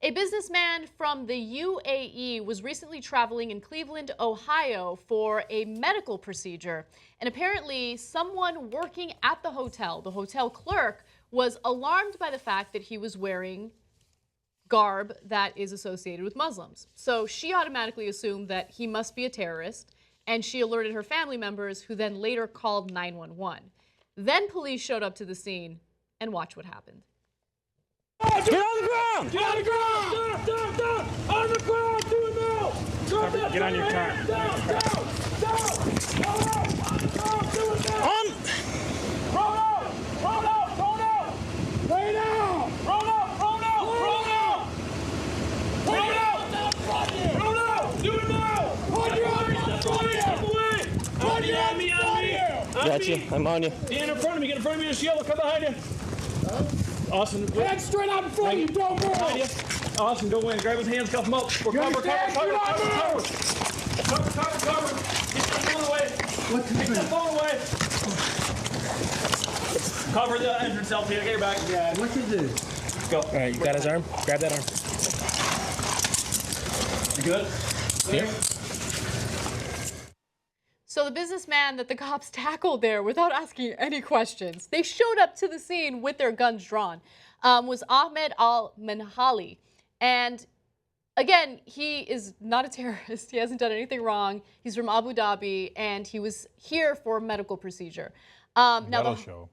A businessman from the UAE was recently traveling in Cleveland, Ohio for a medical procedure. And apparently someone working at the hotel clerk, was alarmed by the fact that he was wearing garb that is associated with Muslims. So she automatically assumed that he must be a terrorist, and she alerted her family members, who then later called 911. Then police showed up to the scene, and watch what happened. Get on the ground! Get on the ground! Down! On the ground! Do it now! Get on your car. Down! Do it now! Roll out! Lay down! Roll out! Do it now! On me! Got you. I'm on you. Stand in front of me. Get in front of me. This yellow. Come behind you. Awesome. Head straight out in front of you. Don't move. Awesome. Go in. Grab his hands. Cuff him up. Cover. Get the phone away. Get the phone away. Cover the entrance, LP. Get your back. Yeah, what you do? Go. All right, you got his arm? Grab that arm. You good? Here. So the businessman that the cops tackled there without asking any questions, they showed up to the scene with their guns drawn, was Ahmed Al Menhali. And again, he is not a terrorist. He hasn't done anything wrong. He's from Abu Dhabi, and he was here for a medical procedure. That'll show.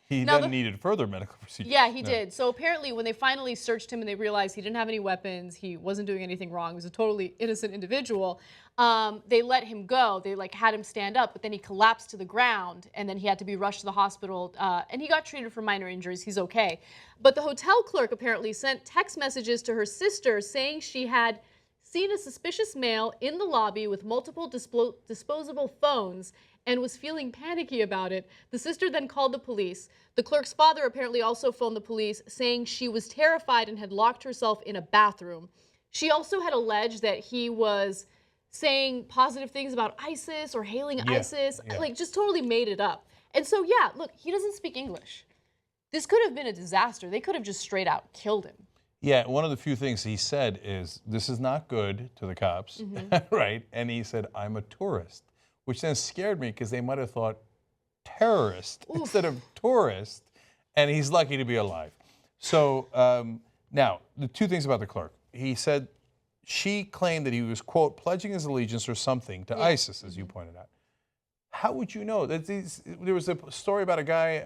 He then needed further medical procedure. Yeah, he did. So apparently when they finally searched him and they realized he didn't have any weapons, he wasn't doing anything wrong, he was a totally innocent individual, they let him go. They had him stand up, but then he collapsed to the ground, and then he had to be rushed to the hospital, and he got treated for minor injuries. He's okay. But the hotel clerk apparently sent text messages to her sister saying she had seen a suspicious male in the lobby with multiple disposable phones and was feeling panicky about it. The sister then called the police. The clerk's father apparently also phoned the police, saying she was terrified and had locked herself in a bathroom. She also had alleged that he was saying positive things about ISIS or hailing ISIS, just totally made it up. And so, yeah, look, he doesn't speak English. This could have been a disaster. They could have just straight out killed him. Yeah, one of the few things he said is, this is not good to the cops, right? And he said, I'm a tourist, which then scared me because they might have thought terrorist instead of tourist, and he's lucky to be alive. So now, the two things about the clerk. He said she claimed that he was, quote, pledging his allegiance or something to ISIS, as you pointed out. How would you know? There was a story about a guy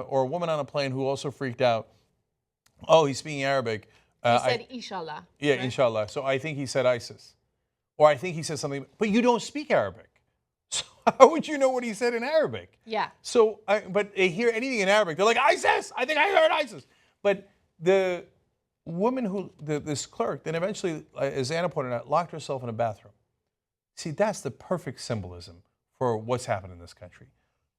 or a woman on a plane who also freaked out. Oh, he's speaking Arabic. He said inshallah. Yeah, right? inshallah. So I think he said ISIS. Or I think he said something, but you don't speak Arabic. So how would you know what he said in Arabic? Yeah. So, but they hear anything in Arabic, they're like, ISIS! I think I heard ISIS. But the woman this clerk, then eventually, as Anna pointed out, locked herself in a bathroom. See, that's the perfect symbolism for what's happened in this country.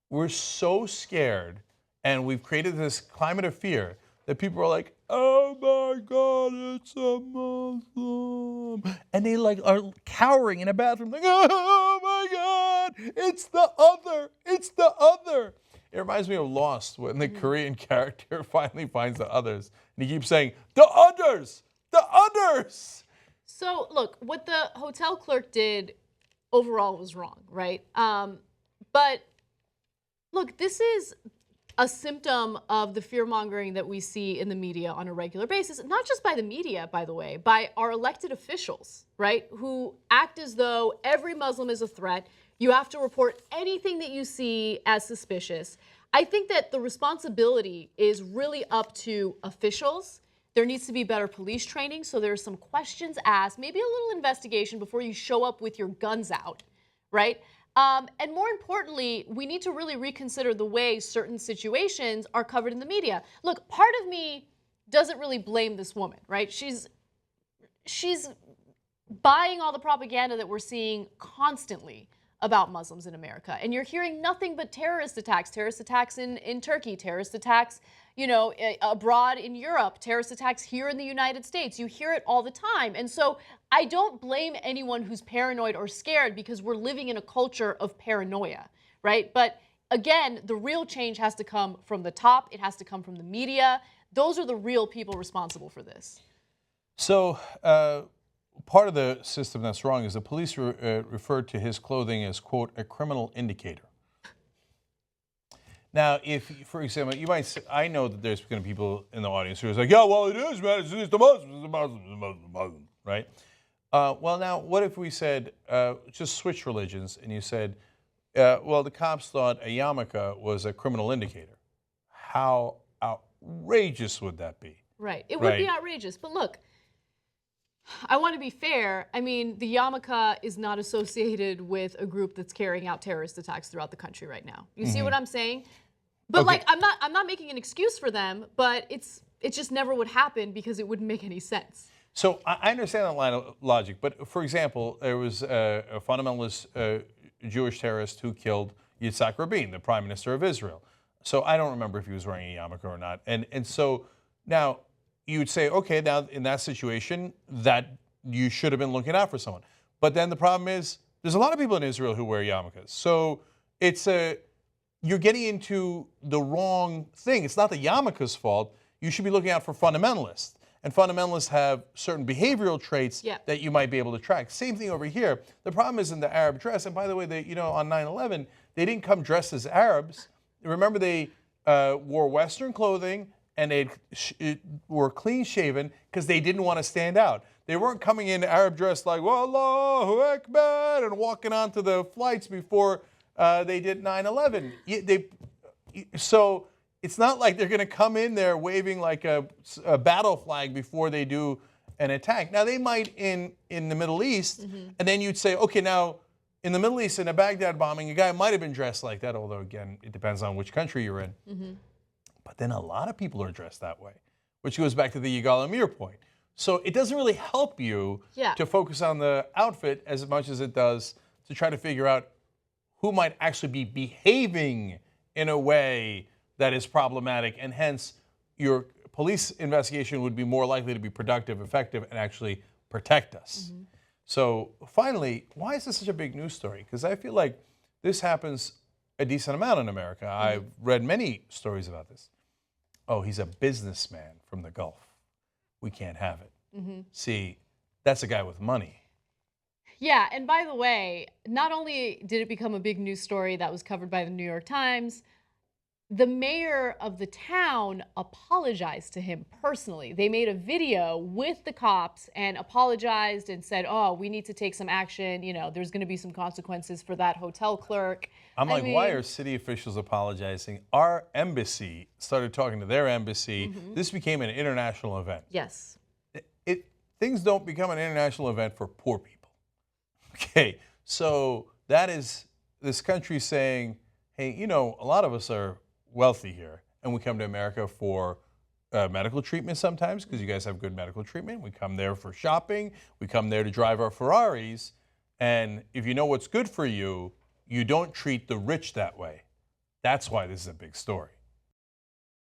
We're so scared, and we've created this climate of fear that people are like, oh my God, it's a Muslim. And they are cowering in a bathroom, like, oh my God, it's the other, it's the other. It reminds me of Lost, when the Korean character finally finds the others. And he keeps saying, the others, the others. So look, what the hotel clerk did overall was wrong, right? But look, this is a symptom of the fear-mongering that we see in the media on a regular basis, not just by the media, by the way, by our elected officials, right, who act as though every Muslim is a threat. You have to report anything that you see as suspicious. I think that the responsibility is really up to officials. There needs to be better police training, so there's some questions asked, maybe a little investigation before you show up with your guns out, right? And more importantly, we need to really reconsider the way certain situations are covered in the media. Look, part of me doesn't really blame this woman, right? She's buying all the propaganda that we're seeing constantly about Muslims in America. And you're hearing nothing but terrorist attacks in Turkey, terrorist attacks, abroad in Europe, terrorist attacks here in the United States. You hear it all the time. And so I don't blame anyone who's paranoid or scared, because we're living in a culture of paranoia, right? But again, the real change has to come from the top. It has to come from the media. Those are the real people responsible for this. So part of the system that's wrong is the police referred to his clothing as, quote, a criminal indicator. Now, if, for example, you might say, I know that there's going to be people in the audience who is like, yeah, well, it is, man. It's the Muslims, the Muslims, the Muslims, the Muslims, right? Well, now, what if we said, just switch religions, and you said, well, the cops thought a yarmulke was a criminal indicator. How outrageous would that be? Right. It would be outrageous. But look, I want to be fair. I mean, the yarmulke is not associated with a group that's carrying out terrorist attacks throughout the country right now. You see what I'm saying? But Okay. like, I'm not making an excuse for them, but it just never would happen because it wouldn't make any sense. So I understand that line of logic, but for example, there was a fundamentalist Jewish terrorist who killed Yitzhak Rabin, the Prime Minister of Israel. So I don't remember if he was wearing a yarmulke or not. And so now you would say, okay, now in that situation, that you should have been looking out for someone. But then the problem is, there's a lot of people in Israel who wear yarmulkes. So you're getting into the wrong thing. It's not the yarmulke's fault. You should be looking out for fundamentalists. And fundamentalists have certain behavioral traits that you might be able to track. Same thing over here. The problem is in the Arab dress. And by the way, on 9/11, they didn't come dressed as Arabs. Remember, they wore Western clothing and they were clean shaven because they didn't want to stand out. They weren't coming in Arab dressed like, Allahu Akbar, and walking onto the flights before they did 9/11. So it's not like they're going to come in there waving like a battle flag before they do an attack. Now, they might in the Middle East, and then you'd say, okay, now, in the Middle East, in a Baghdad bombing, a guy might have been dressed like that, although, again, it depends on which country you're in. But then a lot of people are dressed that way, which goes back to the Yigal Amir point. So it doesn't really help you to focus on the outfit as much as it does to try to figure out who might actually be behaving in a way that is problematic, and hence your police investigation would be more likely to be productive, effective, and actually protect us. So finally, why is this such a big news story? Because I feel like this happens a decent amount in America. I've read many stories about this. Oh, he's a businessman from the Gulf. We can't have it. See, that's a guy with money. Yeah, and by the way, not only did it become a big news story that was covered by the New York Times, the mayor of the town apologized to him personally. They made a video with the cops and apologized and said, oh, we need to take some action. You know, there's going to be some consequences for that hotel clerk. I mean, why are city officials apologizing? Our embassy started talking to their embassy. This became an international event. Yes. Things don't become an international event for poor people. Okay, so that is this country saying, hey, you know, a lot of us are wealthy here, and we come to America for medical treatment sometimes because you guys have good medical treatment. We come there for shopping. We come there to drive our Ferraris. And if you know what's good for you, you don't treat the rich that way. That's why this is a big story.